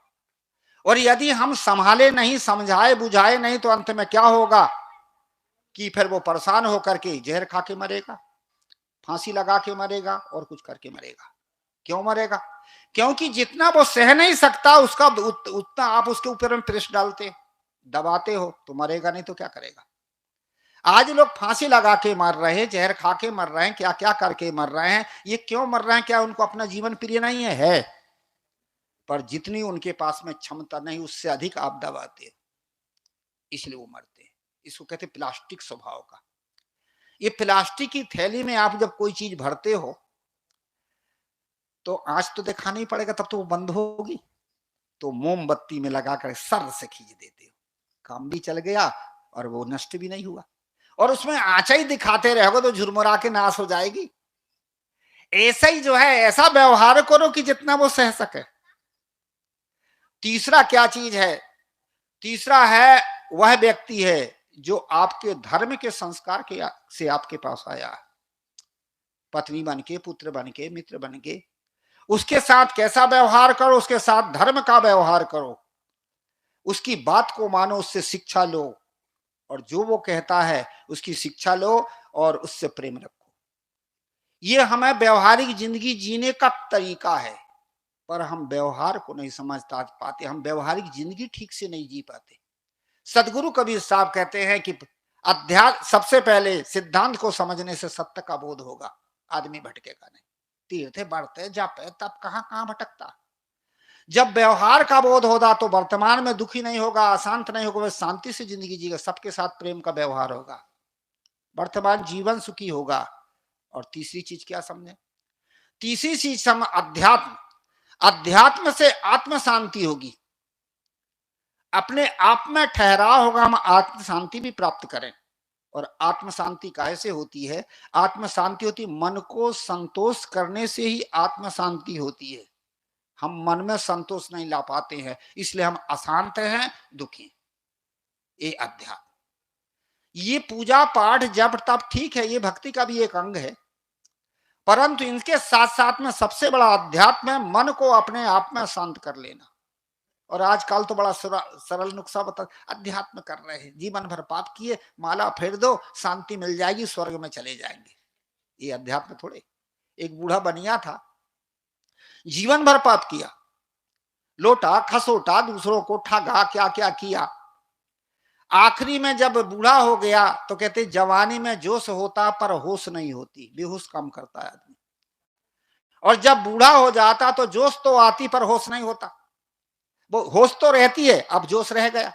और यदि हम संभाले नहीं, समझाए बुझाए नहीं, तो अंत में क्या होगा कि फिर वो परेशान होकर के जहर खा के मरेगा, फांसी लगा के मरेगा, और कुछ करके मरेगा। क्यों मरेगा? क्योंकि जितना वो सह नहीं सकता उसका उतना आप उसके ऊपर में प्रेस डालते, दबाते हो, तो मरेगा नहीं तो क्या करेगा। आज लोग फांसी लगा के मर रहे हैं, जहर खा के मर रहे हैं, क्या क्या करके मर रहे हैं। ये क्यों मर रहे हैं? क्या उनको अपना जीवन प्रिय नहीं है? पर जितनी उनके पास में क्षमता नहीं, उससे अधिक आप दबाते हो, इसलिए वो मरते हैं। इसको कहते हैं प्लास्टिक स्वभाव का। ये प्लास्टिक की थैली में आप जब कोई चीज भरते हो तो आंच तो दिखाना ही पड़ेगा, तब तो वो बंद होगी। तो मोमबत्ती में लगाकर सर से खींच देते हो, काम भी चल गया और वो नष्ट भी नहीं हुआ। और उसमें आंचा ही दिखाते रहोगे तो झुरमुरा के नाश हो जाएगी। ऐसा ही जो है, ऐसा व्यवहार करो कि जितना वो सह सके। तीसरा क्या चीज है? तीसरा है वह व्यक्ति है जो आपके धर्म के संस्कार के से आपके पास आया, पत्नी बन के, पुत्र बन के, मित्र बन के। उसके साथ कैसा व्यवहार करो? उसके साथ धर्म का व्यवहार करो, उसकी बात को मानो, उससे शिक्षा लो, और जो वो कहता है उसकी शिक्षा लो और उससे प्रेम रखो। ये हमें व्यवहारिक जिंदगी जीने का तरीका है, पर हम व्यवहार को नहीं समझ पाते, हम व्यवहारिक जिंदगी ठीक से नहीं जी पाते। सदगुरु कबीर साहब कहते हैं कि अध्यात्म, सबसे पहले सिद्धांत को समझने से सत्य का बोध होगा, आदमी भटकेगा नहीं। तीर्थे बढ़ते जापे तब कहां कहां भटकता। जब व्यवहार का बोध होगा तो वर्तमान में दुखी नहीं होगा, अशांत नहीं होगा, वह शांति से जिंदगी जीगा, सबके साथ प्रेम का व्यवहार होगा, वर्तमान जीवन सुखी होगा। और तीसरी चीज क्या समझे? तीसरी चीज सम अध्यात्म। अध्यात्म से आत्म शांति होगी, अपने आप में ठहराव होगा, हम आत्म शांति भी प्राप्त करें। और आत्म शांति कैसे होती है? आत्म शांति होती मन को संतोष करने से ही आत्म शांति होती है। हम मन में संतोष नहीं ला पाते हैं, इसलिए हम अशांत हैं, दुखी। ये अध्यात्म, ये पूजा पाठ जब तब ठीक है, ये भक्ति का भी एक अंग है, परंतु इनके साथ साथ में सबसे बड़ा अध्यात्म है मन को अपने आप में शांत कर लेना। और आजकल तो बड़ा सरल नुस्खा बता, अध्यात्म कर रहे हैं, जीवन भर पाप किए, माला फेर दो, शांति मिल जाएगी, स्वर्ग में चले जाएंगे। ये अध्यात्म थोड़े, एक बूढ़ा बनिया था, जीवन भर पाप किया, लोटा खसोटा, दूसरों को ठगा, क्या क्या किया। आखिरी में जब बूढ़ा हो गया तो कहते जवानी में जोश होता पर होश नहीं होती, बेहोश काम करता है आदमी। और जब बूढ़ा हो जाता तो जोश तो आती पर होश नहीं होता। वो होश तो रहती है, अब जोश रह गया,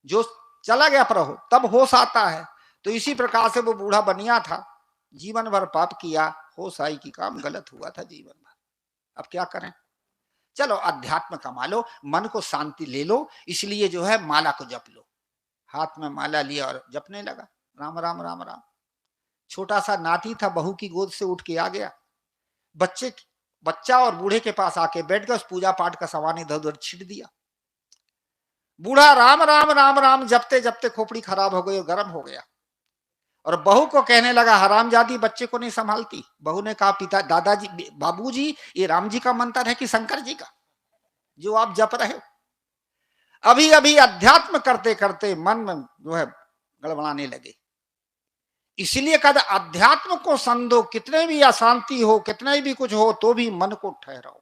जोश चला गया पर हो तब होश आता है। तो इसी प्रकार से वो बूढ़ा बनिया था, जीवन भर पाप किया, होश आई की काम गलत हुआ था जीवन भर। अब क्या करें? चलो अध्यात्म कमा लो, मन को शांति ले लो, इसलिए जो है माला को जप लो। हाथ में माला लिया और जपने लगा, राम राम राम राम। छोटा सा नाती था, बहू की गोद से उठ के आ गया, बच्चा और बूढ़े के पास आके बैठ गया, उस पूजा पाठ का सामान इधर उधर छिट दिया। बूढ़ा राम राम राम राम जपते जपते खोपड़ी खराब हो गई और गर्म हो गया, और बहू को कहने लगा हरामजादी बच्चे को नहीं संभालती। बहू ने कहा पिता दादाजी बाबूजी ये राम जी का मंत्र है कि शंकर जी का जो आप जप रहे हो? अभी अभी अध्यात्म करते करते मन में जो है गड़बड़ाने लगे। इसलिए कहते अध्यात्म को संदो, कितने भी अशांति हो, कितने भी कुछ हो, तो भी मन को ठहराओ,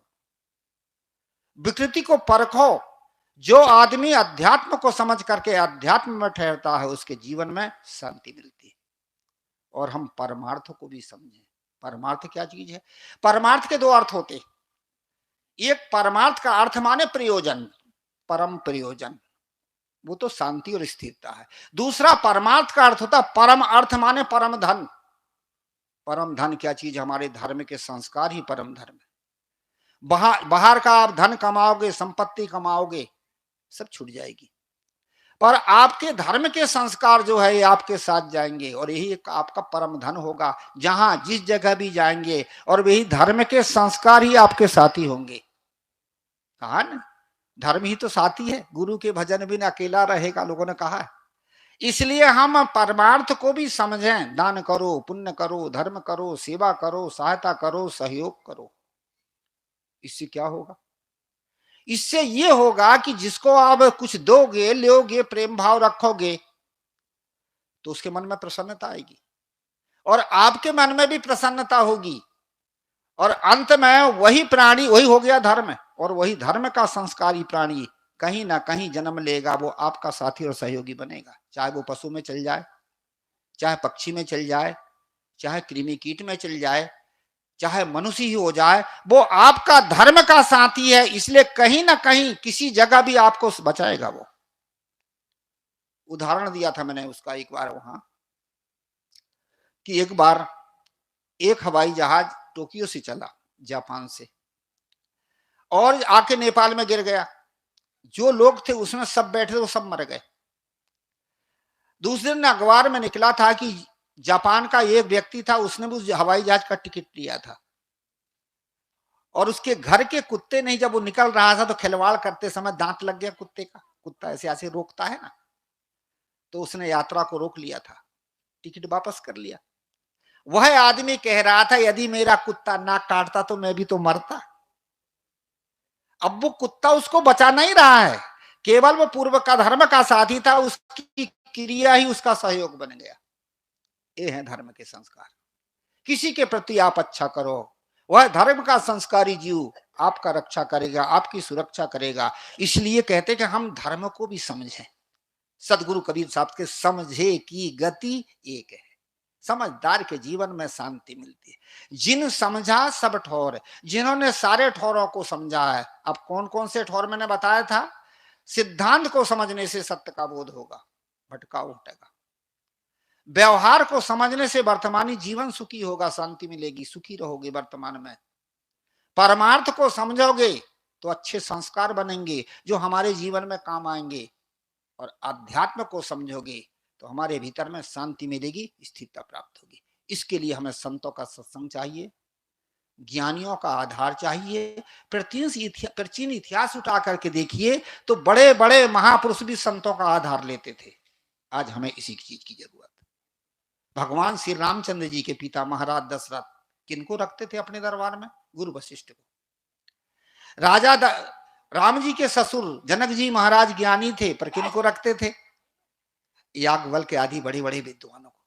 विकृति को परखो। जो आदमी अध्यात्म को समझ करके अध्यात्म में ठहरता है उसके जीवन में शांति मिलती है। और हम परमार्थ को भी समझें। परमार्थ क्या चीज है? परमार्थ के दो अर्थ होते, एक परमार्थ का अर्थ माने प्रयोजन, परम प्रयोजन, वो तो शांति और स्थिरता है। दूसरा परमार्थ का अर्थ होता परम अर्थ माने परम धन। परम धन क्या चीज? हमारे धर्म के संस्कार ही परम धर्म है। बाहर का आप धन कमाओगे, संपत्ति कमाओगे, सब छूट जाएगी, पर आपके धर्म के संस्कार जो है ये आपके साथ जाएंगे, और यही एक आपका परम धन होगा। जहां जिस जगह भी जाएंगे और वही धर्म के संस्कार ही आपके साथी होंगे। कहा ना, धर्म ही तो साथी है, गुरु के भजन बिन अकेला रहेगा, लोगों ने कहा है। इसलिए हम परमार्थ को भी समझें, दान करो, पुण्य करो, धर्म करो, सेवा करो, सहायता करो, सहयोग करो। इससे क्या होगा? इससे ये होगा कि जिसको आप कुछ दोगे, लोगे, प्रेम भाव रखोगे, तो उसके मन में प्रसन्नता आएगी, और आपके मन में भी प्रसन्नता होगी, और अंत में वही प्राणी, वही हो गया धर्म, और वही धर्म का संस्कारी प्राणी कहीं ना कहीं जन्म लेगा, वो आपका साथी और सहयोगी बनेगा। चाहे वो पशु में चल जाए, चाहे पक्षी में चल जाए, चाहे कृमि कीट में चल जाए, चाहे मनुष्य ही हो जाए, वो आपका धर्म का साथी है, इसलिए कहीं ना कहीं किसी जगह भी आपको बचाएगा। वो उदाहरण दिया था मैंने उसका एक बार वहां, कि एक बार एक हवाई जहाज टोक्यो से चला, जापान से, और आके नेपाल में गिर गया। जो लोग थे उसमें सब बैठे थे, वो सब मर गए। दूसरे दिन अखबार में निकला था कि जापान का एक व्यक्ति था, उसने भी उस हवाई जहाज का टिकट लिया था, और उसके घर के कुत्ते नहीं, जब वो निकल रहा था तो खिलवाड़ करते समय दांत लग गया कुत्ते का, कुत्ता ऐसे ऐसे रोकता है ना, तो उसने यात्रा को रोक लिया था, टिकट वापस कर लिया। वह आदमी कह रहा था यदि मेरा कुत्ता नाक काटता तो मैं भी तो मरता। अब वो कुत्ता उसको बचा नहीं रहा है, केवल वो पूर्व का धर्म का साथी था, उसकी क्रिया ही उसका सहयोग बन गया। ये है धर्म के संस्कार। किसी के प्रति आप अच्छा करो, वह धर्म का संस्कारी जीव आपका रक्षा करेगा, आपकी सुरक्षा करेगा। इसलिए कहते कि हम धर्म को भी समझें। सदगुरु कबीर साहब के समझे की गति एक है। समझदार के जीवन में शांति मिलती है। जिन समझा सब ठौर, जिन्होंने सारे ठौरों को समझा है। अब कौन कौन से ठौर मैंने बताया था? सिद्धांत को समझने से सत्य का बोध होगा, भटकाव हटेगा। व्यवहार को समझने से वर्तमानी जीवन सुखी होगा, शांति मिलेगी, सुखी रहोगे वर्तमान में। परमार्थ को समझोगे तो अच्छे संस्कार बनेंगे जो हमारे जीवन में काम आएंगे, और अध्यात्म को समझोगे तो हमारे भीतर में शांति मिलेगी, स्थिरता प्राप्त होगी। इसके लिए हमें संतों का सत्संग चाहिए, ज्ञानियों का आधार चाहिए। प्राचीन इतिहास उठा करके देखिए तो बड़े बड़े महापुरुष भी संतों का आधार लेते थे। आज हमें इसी चीज की जरूरत। भगवान श्री रामचंद्र जी के पिता महाराज दशरथ किनको रखते थे अपने दरबार में? गुरु वशिष्ठ को। राजा राम जी के ससुर जनक जी महाराज ज्ञानी थे, पर किनको रखते थे? याज्ञवल्क्य के आदि बड़े बड़े विद्वानों को,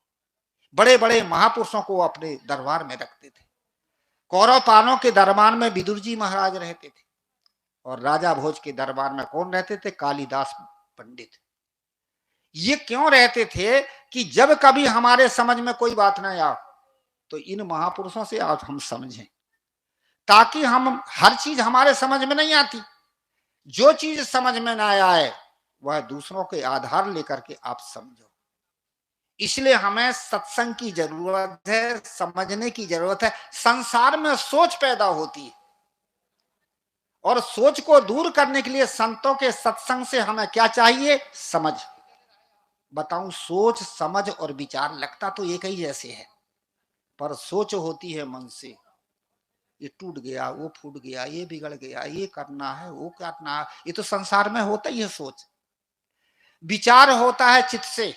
बड़े बड़े महापुरुषों को अपने दरबार में रखते थे। कौरव पांडवों के दरबार में विदुर जी महाराज रहते थे और राजा भोज के दरबार में कौन रहते थे? कालिदास पंडित। ये क्यों रहते थे कि जब कभी हमारे समझ में कोई बात ना आए तो इन महापुरुषों से आज हम समझें, ताकि हम हर चीज हमारे समझ में नहीं आती, जो चीज समझ में ना आए वह दूसरों के आधार लेकर के आप समझो। इसलिए हमें सत्संग की जरूरत है, समझने की जरूरत है। संसार में सोच पैदा होती है और सोच को दूर करने के लिए संतों के सत्संग से हमें क्या चाहिए? समझ। बताऊं, सोच समझ और विचार लगता तो एक ही जैसे है, पर सोच होती है मन से। ये टूट गया, वो फूट गया, ये बिगड़ गया, ये करना है, वो करना है, ये तो संसार में होता ही है सोच। विचार होता है चित्त से।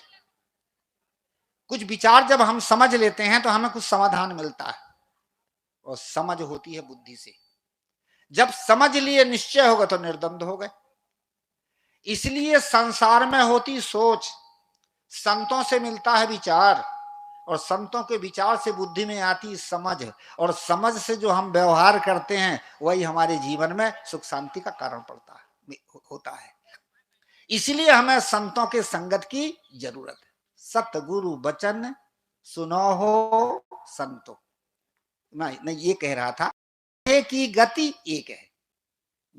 कुछ विचार जब हम समझ लेते हैं तो हमें कुछ समाधान मिलता है, और समझ होती है बुद्धि से। जब समझ लिए निश्चय होगा तो निर्द्वंद हो गए। इसलिए संसार में होती सोच, संतों से मिलता है विचार, और संतों के विचार से बुद्धि में आती समझ, और समझ से जो हम व्यवहार करते हैं वही हमारे जीवन में सुख शांति का कारण पड़ता है, होता है। इसलिए हमें संतों के संगत की जरूरत है। सतगुरु बचन सुनो हो संतो। मैं ये कह रहा था कि गति एक है,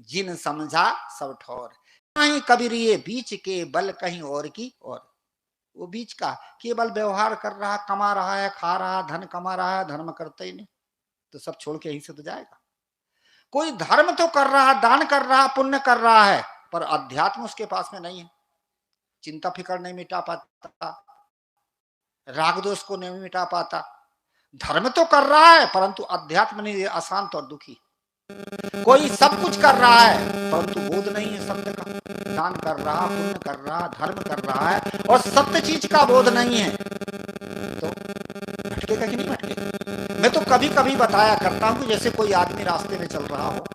जिन समझा सब ठौर। कहीं कबीर ये बीच के बल कहीं और की और। वो बीच का केवल व्यवहार कर रहा, कमा रहा है, खा रहा, धन कमा रहा है, धर्म करता ही नहीं, तो सब छोड़ के यहीं से तो जाएगा। कोई धर्म तो कर रहा, दान कर रहा, पुण्य कर रहा है, पर अध्यात्म उसके पास में नहीं है। चिंता फिकर नहीं मिटा पाता, राग दोष को नहीं मिटा पाता। धर्म तो कर रहा है परंतु अध्यात्म नहीं, अशांत और दुखी। कोई सब कुछ कर रहा है परंतु बोध नहीं है सत्य का। दान कर रहा, पुण्य कर रहा, धर्म कर रहा है, और सत्य चीज का बोध नहीं है, तो भटकेगा कि नहीं भटकेगा? मैं तो कभी कभी बताया करता हूं कि जैसे कोई आदमी रास्ते में चल रहा हो,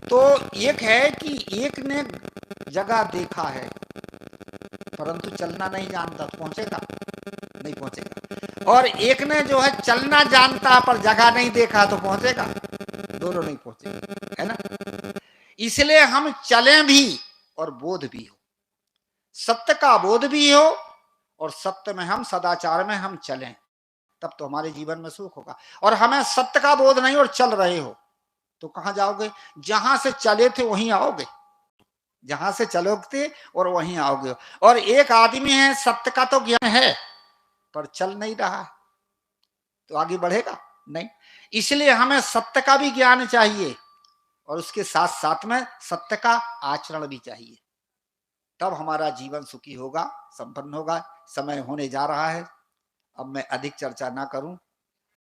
तो एक है कि एक ने जगह देखा है परंतु चलना नहीं जानता, तो पहुंचेगा नहीं पहुंचेगा। और एक ने जो है चलना जानता पर जगह नहीं देखा तो पहुंचेगा, दोनों नहीं पहुंचेगा, है ना। इसलिए हम चलें भी और बोध भी हो, सत्य का बोध भी हो, और सत्य में हम, सदाचार में हम चलें, तब तो हमारे जीवन में सुख होगा। और हमें सत्य का बोध नहीं और चल रहे हो तो कहां जाओगे? जहां से चले थे वहीं आओगे, जहां से चलोगे और वहीं आओगे। और एक आदमी है सत्य का तो ज्ञान है पर चल नहीं रहा, तो आगे बढ़ेगा नहीं। इसलिए हमें सत्य का भी ज्ञान चाहिए और उसके साथ साथ में सत्य का आचरण भी चाहिए, तब हमारा जीवन सुखी होगा, संपन्न होगा। समय होने जा रहा है, अब मैं अधिक चर्चा ना करूं,